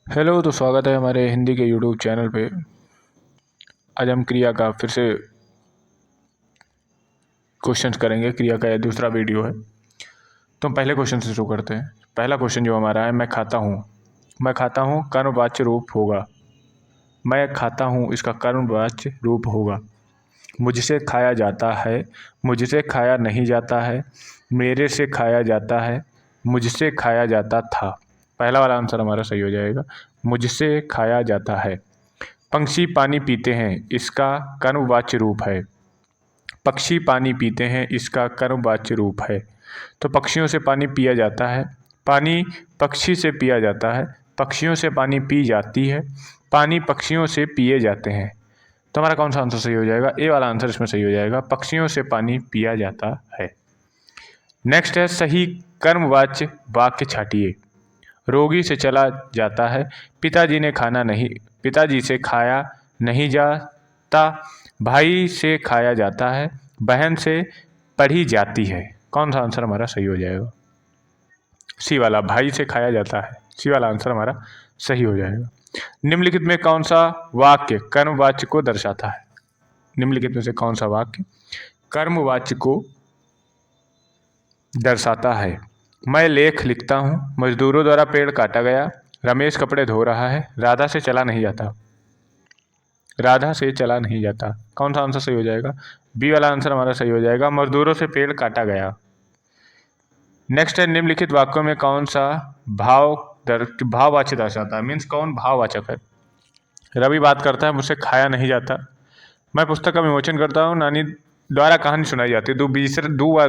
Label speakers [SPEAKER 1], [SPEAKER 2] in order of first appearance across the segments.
[SPEAKER 1] Hello, तो स्वागत है हमारे हिंदी के यूट्यूब चैनल पे। आज हम क्रिया का फिर से क्वेश्चंस करेंगे। क्रिया का यह दूसरा वीडियो है, तो हम पहले क्वेश्चन से शुरू करते हैं। पहला क्वेश्चन जो हमारा है, मैं खाता हूँ। मैं खाता हूँ कर्मवाच्य रूप होगा। मैं खाता हूँ, इसका कर्मवाच्य रूप होगा। मुझसे खाया जाता है, मुझसे खाया नहीं जाता है, मेरे से खाया जाता है, मुझसे खाया जाता था। पहला वाला आंसर हमारा सही हो जाएगा, मुझसे खाया जाता है। पक्षी पानी पीते हैं, इसका कर्मवाच्य रूप है। पक्षी पानी पीते हैं, इसका कर्मवाच्य रूप है। तो पक्षियों से पानी पिया जाता है, पानी पक्षी से पिया जाता है, पक्षियों से पानी पी जाती है, पानी पक्षियों से पिए जाते हैं। तो हमारा कौन सा आंसर सही हो जाएगा? ए वाला आंसर इसमें सही हो जाएगा, पक्षियों से पानी पिया जाता है। नेक्स्ट है, सही कर्मवाच्य वाक्य छाटिए। रोगी से चला जाता है, पिताजी ने खाना नहीं, पिताजी से खाया नहीं जाता, भाई से खाया जाता है, बहन से पढ़ी जाती है। कौन सा आंसर हमारा सही हो जाएगा? सी वाला, भाई से खाया जाता है। सी वाला आंसर हमारा सही हो जाएगा। निम्नलिखित में कौन सा वाक्य कर्मवाच्य को दर्शाता है? निम्नलिखित में से कौन सा वाक्य कर्मवाच्य को दर्शाता है? मैं लेख लिखता हूँ, मजदूरों द्वारा पेड़ काटा गया, रमेश कपड़े धो रहा है, राधा से चला नहीं जाता। राधा से चला नहीं जाता, कौन सा आंसर सही हो जाएगा? बी वाला आंसर हमारा सही हो जाएगा, मजदूरों से पेड़ काटा गया। नेक्स्ट है, निम्नलिखित वाक्यों में कौन सा भाववाच्य दर्शाता है? मीन्स कौन भाववाचक है? रवि बात करता है, मुझसे खाया नहीं जाता। मैं पुस्तक का विमोचन करता हूँ, नानी द्वारा कहानी सुनाई जाती है।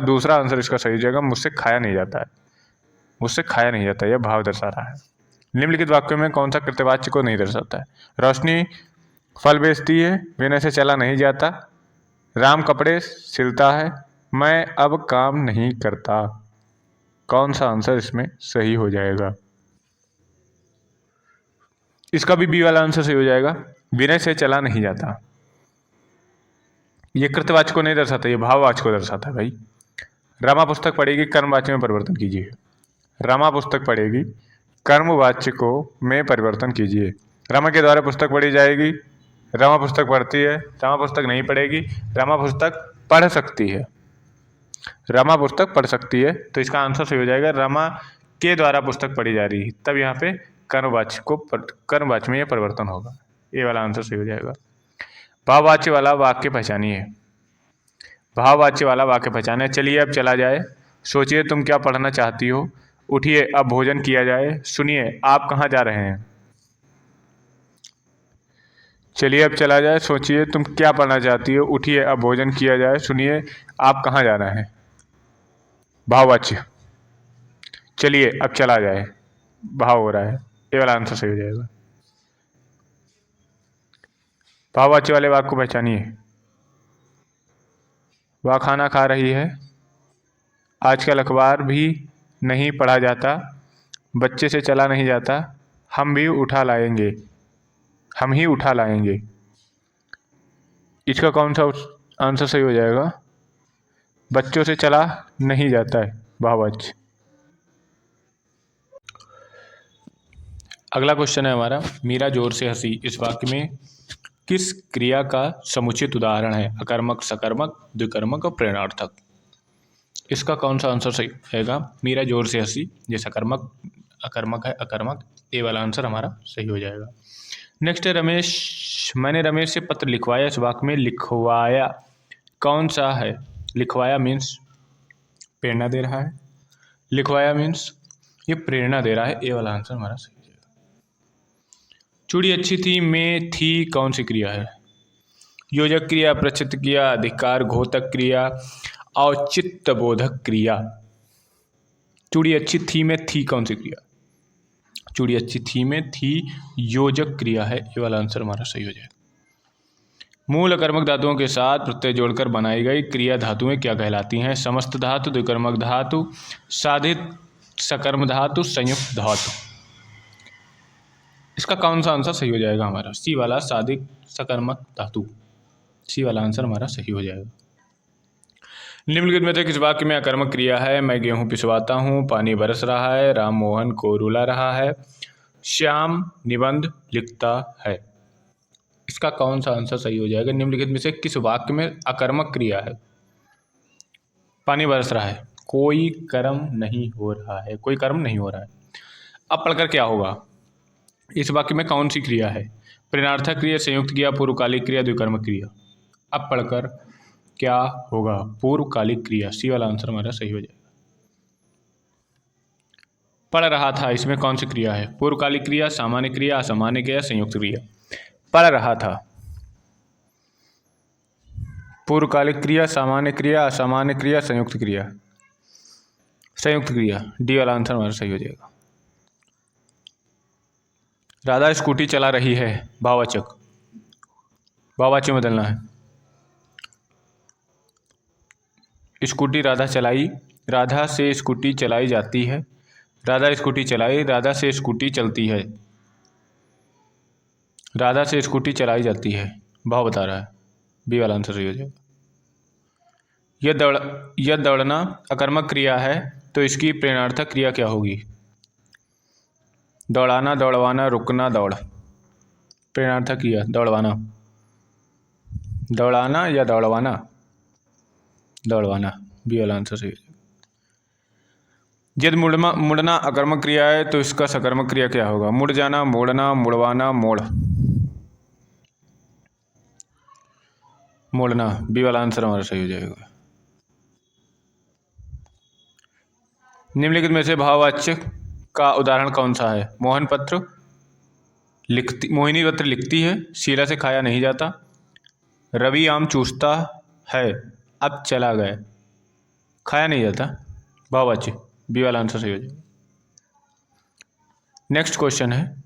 [SPEAKER 1] दूसरा आंसर इसका सही हो जाएगा, मुझसे खाया नहीं जाता है। मुझसे खाया नहीं जाता, यह भाव दर्शा रहा है। निम्नलिखित वाक्यों में कौन सा कृत्यवाच्य को नहीं दर्शाता है? रोशनी फल बेचती है, विनय से चला नहीं जाता, राम कपड़े सिलता है, मैं अब काम नहीं करता। कौन सा आंसर इसमें सही हो जाएगा? इसका भी बी वाला आंसर सही हो जाएगा, विनय से चला नहीं जाता। ये कृत्यवाच्य को नहीं दर्शाता, ये भाववाच्य को दर्शाता है भाई। रमा पुस्तक पढ़ेगी, कर्मवाच्य में परिवर्तन कीजिए। रमा पुस्तक पढ़ेगी, कर्मवाच्य को में परिवर्तन कीजिए। रमा के द्वारा पुस्तक पढ़ी जाएगी, रमा पुस्तक पढ़ती है, रमा पुस्तक नहीं पढ़ेगी, रमा पुस्तक पढ़ सकती है। रमा पुस्तक पढ़ सकती है, तो इसका आंसर सही हो जाएगा, रमा के द्वारा पुस्तक पढ़ी जा रही है। तब यहाँ पे कर्मवाच्य में यह परिवर्तन होगा। ये वाला आंसर सही हो जाएगा। भाववाच्य वाला वाक्य पहचानिए। भाववाच्य वाला वाक्य पहचाने। चलिए अब चला जाए, सोचिए तुम क्या पढ़ना चाहती हो, उठिए अब भोजन किया जाए, सुनिए आप कहाँ जा रहे हैं। चलिए अब चला जाए, सोचिए तुम क्या पढ़ना चाहती हो, उठिए अब भोजन किया जाए, सुनिए आप कहाँ जा रहे हैं। भाववाच्य, चलिए अब चला जाए, भाव हो रहा है। ये वाला आंसर सही हो जाएगा। भाववाच्य वाले वाक्य को पहचानिए। वह खाना खा रही है, आजकल अखबार भी नहीं पढ़ा जाता, बच्चे से चला नहीं जाता, हम भी उठा लाएंगे, हम ही उठा लाएंगे। इसका कौन सा आंसर सही हो जाएगा? बच्चों से चला नहीं जाता है, भाववाच्य। अगला क्वेश्चन है हमारा, मीरा जोर से हंसी। इस वाक्य में किस क्रिया का समुचित उदाहरण है? अकर्मक, सकर्मक, द्विकर्मक और प्रेरणार्थक। इसका कौन सा आंसर सही रहेगा? मीरा जोर से हंसी, ये सकर्मक, अकर्मक है, अकर्मक। ए वाला आंसर हमारा सही हो जाएगा। नेक्स्ट है, रमेश, मैंने रमेश से पत्र लिखवाया। इस वाक्य में लिखवाया कौन सा है? लिखवाया मीन्स प्रेरणा दे रहा है, लिखवाया मीन्स ये प्रेरणा दे रहा है। ए वाला आंसर हमारा सही हो जाएगा। चूड़ी अच्छी थी में थी कौन सी क्रिया है? योजक क्रिया, प्रचित क्रिया, अधिकार घोतक क्रिया, औचित्य बोधक क्रिया। चूड़ी अच्छी थी में थी कौन सी क्रिया? चूड़ी अच्छी थी में थी योजक क्रिया है। ये वाला आंसर हमारा सही हो जाएगा। मूल अकर्मक धातुओं के साथ प्रत्यय जोड़कर बनाई गई क्रिया धातुएं क्या कहलाती हैं? समस्त धातु, द्विकर्मक धातु, साधित सकर्म धातु, संयुक्त धातु। इसका कौन सा आंसर सही हो जाएगा हमारा? सी वाला, साधित सकर्मक धातु। सी वाला आंसर हमारा सही हो जाएगा। निम्नलिखित में से किस वाक्य में अकर्मक क्रिया है? मैं गेहूं पिसवाता हूँ, पानी बरस रहा है, राम मोहन को रुला रहा है, श्याम निबंध लिखता है। इसका कौन सा आंसर सही हो जाएगा? निम्नलिखित में से किस वाक्य में अकर्मक क्रिया है? पानी बरस रहा है, कोई कर्म नहीं हो रहा है, कोई कर्म नहीं हो रहा है। अब पढ़कर क्या होगा? इस वाक्य में कौन सी क्रिया है? प्रेरणार्थक क्रिया, संयुक्त क्रिया, पूर्वकालिक क्रिया, द्विकर्मक क्रिया। अब पढ़कर क्या होगा? पूर्वकालिक क्रिया, सी वाला आंसर हमारा सही हो जाएगा। पढ़ रहा था, इसमें कौन सी क्रिया है? पूर्वकालिक क्रिया, सामान्य क्रिया, असामान्य क्रिया, संयुक्त क्रिया। पढ़ रहा था, पूर्वकालिक क्रिया, सामान्य क्रिया, असामान्य क्रिया, संयुक्त क्रिया। संयुक्त क्रिया, डी वाला आंसर हमारा सही हो जाएगा। राधा स्कूटी चला रही है, भाववाचक, भाववाचक में बदलना है। स्कूटी राधा चलाई, राधा से स्कूटी चलाई जाती है, राधा स्कूटी चलाई, राधा से स्कूटी चलती है, राधा से स्कूटी चलाई जाती है, भाव बता रहा है, बी वाला आंसर सही हो जाएगा। यह दौड़ना अकर्मक क्रिया है, तो इसकी प्रेरणार्थक क्रिया क्या होगी? दौड़ाना, दौड़वाना, रुकना, दौड़। प्रेरणार्थक क्रिया दौड़वाना, दौड़ाना या दौड़वाना? दौड़वाना, बी वाला आंसर सही है। यदि मुड़ना अकर्मक क्रिया है, तो इसका सकर्मक क्रिया क्या होगा? मुड़ जाना, मोड़ना, मुड़वाना, मोड़। मोड़ना, बी वाला आंसर हमारा सही हो जाएगा। निम्नलिखित में से भाववाचक का उदाहरण कौन सा है? मोहिनी पत्र लिखती है, शीला से खाया नहीं जाता, रवि आम चूसता है, अब चला गया। खाया नहीं जाता, भाववाचक, बी वाला आंसर सही हो जाएगा। नेक्स्ट क्वेश्चन है,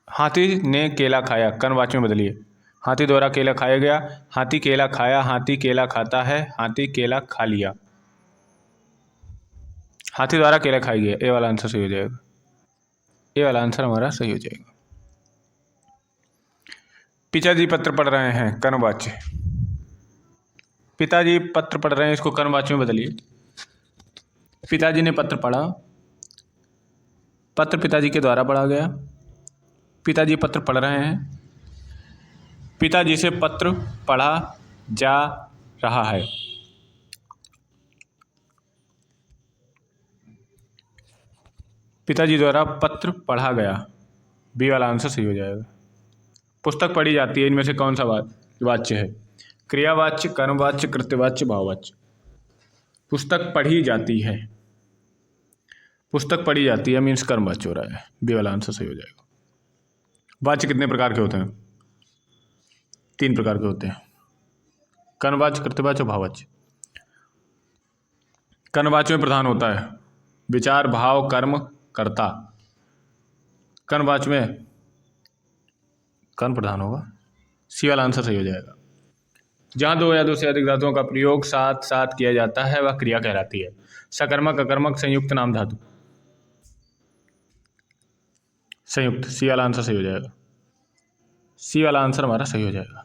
[SPEAKER 1] हाथी ने केला खाया, कर्मवाचक में बदलिए। हाथी द्वारा केला खाया गया, हाथी केला खाया, हाथी केला खाता है, हाथी केला खा लिया। हाथी द्वारा केला खाया गया, ए वाला आंसर सही हो जाएगा। ए वाला आंसर हमारा सही हो जाएगा। पिताजी पत्र पढ़ रहे हैं, कर्मवाच्य। पिताजी पत्र पढ़ रहे हैं, इसको कर्मवाच्य में बदलिए। पिताजी ने पत्र पढ़ा, पत्र पिताजी के द्वारा पढ़ा गया, पिताजी पत्र पढ़ रहे हैं, पिताजी से पत्र पढ़ा जा रहा है। पिताजी द्वारा पत्र पढ़ा गया, बी वाला आंसर सही हो जाएगा। पुस्तक पढ़ी जाती है, इनमें से कौन सा वाच्य है? क्रियावाच्य, कर्मवाच्य, कृत्यवाच्य, भाववाच्य। पुस्तक पढ़ी जाती है, पुस्तक पढ़ी जाती है मीन्स कर्मवाच्य हो रहा है, बी वाला आंसर सही हो जाएगा। वाच्य कितने प्रकार के होते हैं? 3 प्रकार के होते हैं, कर्मवाच्य, कृत्यवाच्य, भाववाच्य। कर्मवाच्य में प्रधान होता है विचार, भाव, कर्म, कर्ता। कर्मवाच्य में कर्म प्रधान होगा, सी वाला आंसर सही हो जाएगा। जहाँ 2 या 2 से अधिक धातुओं का प्रयोग साथ साथ किया जाता है वह क्रिया कहलाती है। सकर्मक, अकर्मक, संयुक्त, नाम धातु। संयुक्त, सी वाला आंसर सही हो जाएगा। सी वाला आंसर हमारा सही हो जाएगा।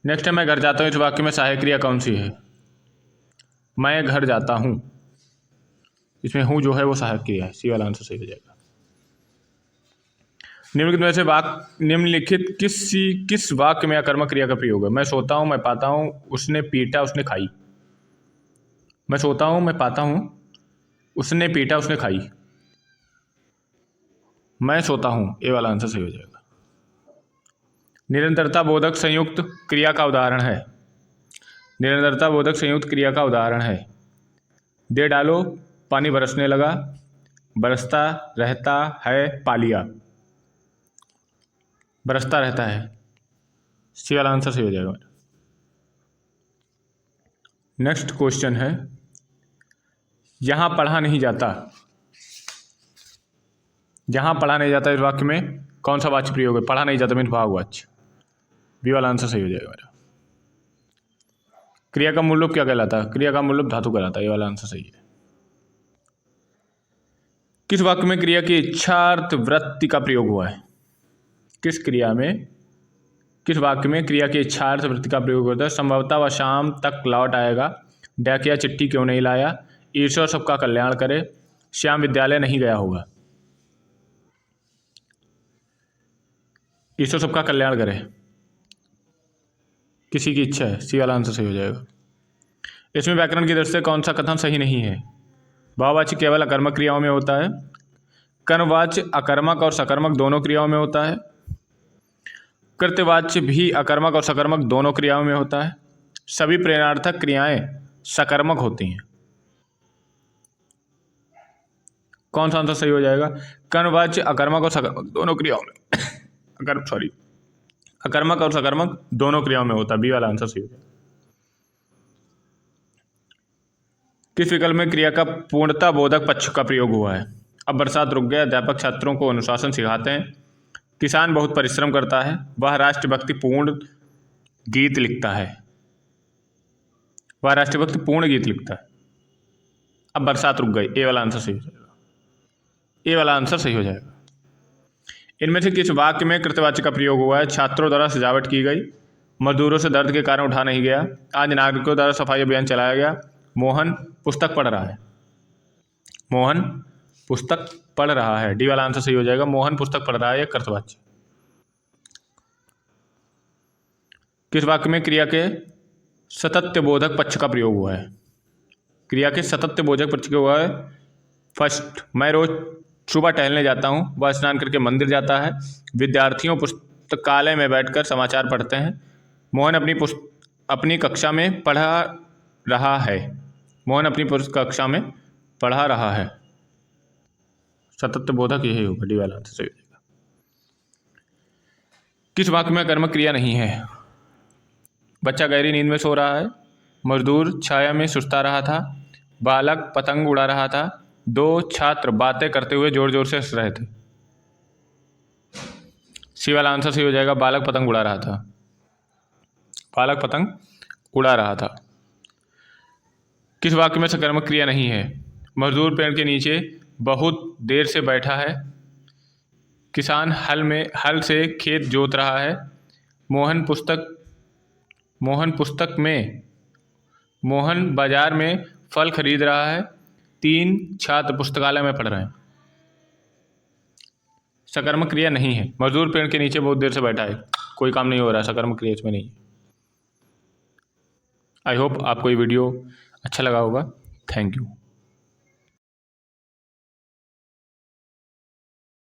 [SPEAKER 1] नेक्स्ट है, मैं घर जाता हूँ, इस वाक्य में सहायक क्रिया कौन सी है? मैं घर जाता हूँ, इसमें हूँ जो है वो सहायक क्रिया है, सी वाला आंसर सही हो जाएगा। निम्नलिखित किस वाक्य में अकर्मक क्रिया का प्रयोग है? मैं सोता हूँ, मैं पाता हूँ, उसने पीटा, उसने खाई। मैं सोता हूँ, मैं पाता हूँ, उसने पीटा, उसने खाई। मैं सोता हूँ, ए वाला आंसर सही हो जाएगा। निरंतरता बोधक संयुक्त क्रिया का उदाहरण है। निरंतरता बोधक संयुक्त क्रिया का उदाहरण है, दे डालो, पानी बरसने लगा, बरसता रहता है, पा लिया। बरसता रहता है, सी वाला आंसर सही हो जाएगा। नेक्स्ट क्वेश्चन है, यहां पढ़ा नहीं जाता। जहां पढ़ा नहीं जाता इस वाक्य में कौन सा वाच्य प्रयोग है? पढ़ा नहीं जाता मीन्स भाववाच्य, बी वाला आंसर सही हो जाएगा मेरा। क्रिया का मूल रूप क्या कहलाता है? क्रिया का मूल रूप धातु कहलाता है, ये वाला आंसर सही है। किस वाक्य में क्रिया की इच्छार्थ वृत्ति का प्रयोग हुआ है? किस वाक्य में क्रिया की इच्छार्थ वृत्ति का प्रयोग होता है? संभवतः वह शाम तक लौट आएगा, डाकिया चिट्ठी क्यों नहीं लाया, ईश्वर सबका कल्याण करे, श्याम विद्यालय नहीं गया होगा। ईश्वर सबका कल्याण करे, किसी की इच्छा है, सी वाला आंसर सही हो जाएगा। इसमें व्याकरण की दृष्टि से कौन सा कथन सही नहीं है? भाववाची केवल अकर्मक क्रियाओं में होता है, कर्मवाच्य अकर्मक और सकर्मक दोनों क्रियाओं में होता है, कृत्यवाच्य भी अकर्मक और सकर्मक दोनों क्रियाओं में होता है, सभी प्रेरणार्थक क्रियाएं सकर्मक होती हैं। कौन सा आंसर सही हो जाएगा? कर्मवाच्य अकर्मक और सकर्मक दोनों क्रियाओं में अकर्मक और सकर्मक दोनों क्रियाओं में होता है, बी वाला आंसर सही हो जाएगा। किस विकल्प में क्रिया का पूर्णता बोधक पक्ष का प्रयोग हुआ है? अब बरसात रुक गया, अध्यापक छात्रों को अनुशासन सिखाते हैं, किसान बहुत परिश्रम करता है, वह राष्ट्रभक्ति पूर्ण गीत लिखता है। वह राष्ट्रभक्ति पूर्ण गीत लिखता है। अब बरसात रुक गई, ए वाला आंसर सही हो जाएगा। ए वाला आंसर सही हो जाएगा। इनमें से किस वाक्य में कृतवाच्य का प्रयोग हुआ है? छात्रों द्वारा सजावट की गई, मजदूरों से दर्द के कारण उठा नहीं गया, आज नागरिकों द्वारा सफाई अभियान चलाया गया, मोहन पुस्तक पढ़ रहा है। मोहन पुस्तक पढ़ रहा है, डी वाला आंसर सही हो जाएगा। मोहन पुस्तक पढ़ रहा है, यह कृतवाच्य। किस वाक्य में क्रिया के सतत्य बोधक पक्ष का प्रयोग हुआ है? क्रिया के सतत्य बोधक पक्ष का हुआ है। फर्स्ट, मैं रोज सुबह टहलने जाता हूँ, वह स्नान करके मंदिर जाता है, विद्यार्थियों पुस्तकालय में बैठकर समाचार पढ़ते हैं, मोहन अपनी कक्षा में पढ़ा रहा है। मोहन अपनी कक्षा में पढ़ा रहा है। सतत बोधक यही होगा, डी वाला आंसर सही हो जाएगा। किस वाक्य में कर्मक क्रिया नहीं है? बच्चा गहरी नींद में सो रहा है, मजदूर छाया में सुस्ता रहा था, बालक पतंग उड़ा रहा था, दो छात्र बातें करते हुए जोर जोर से हंस रहे थे। सी वाला आंसर सही हो जाएगा। बालक पतंग उड़ा रहा था। बालक पतंग उड़ा रहा था। किस वाक्य में सकर्मक क्रिया नहीं है? मजदूर पेड़ के नीचे बहुत देर से बैठा है, किसान हल से खेत जोत रहा है, मोहन बाजार में फल खरीद रहा है, तीन छात्र पुस्तकालय में पढ़ रहे हैं। सकर्मक क्रिया नहीं है। मजदूर पेड़ के नीचे बहुत देर से बैठा है, कोई काम नहीं हो रहा है, सकर्मक क्रिया इसमें नहीं। आई होप आपको ये वीडियो अच्छा लगा होगा। Thank you.